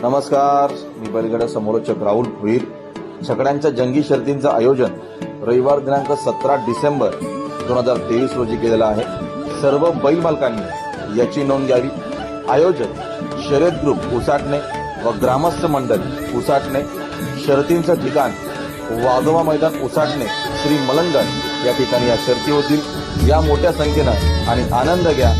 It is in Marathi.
नमस्कार, मी बैलगाडा समालोचक राहुल भोईर. छकड्यांच्या जंगी शर्यतींचं आयोजन रविवार दिनांक 17 डिसेंबर 2023 रोजी केलेलं आहे. सर्व बैल मालकांनी याची नोंद घ्यावी. आयोजक शर्यत ग्रुप उसाटणे व ग्रामस्थ मंडळ उसाटणे. शर्यतींचं ठिकाण वाघोबा मैदान उसाटणे श्री मलंगण या ठिकाणी या शर्यती होतील. या मोठ्या संख्येनं आणि आनंद घ्या.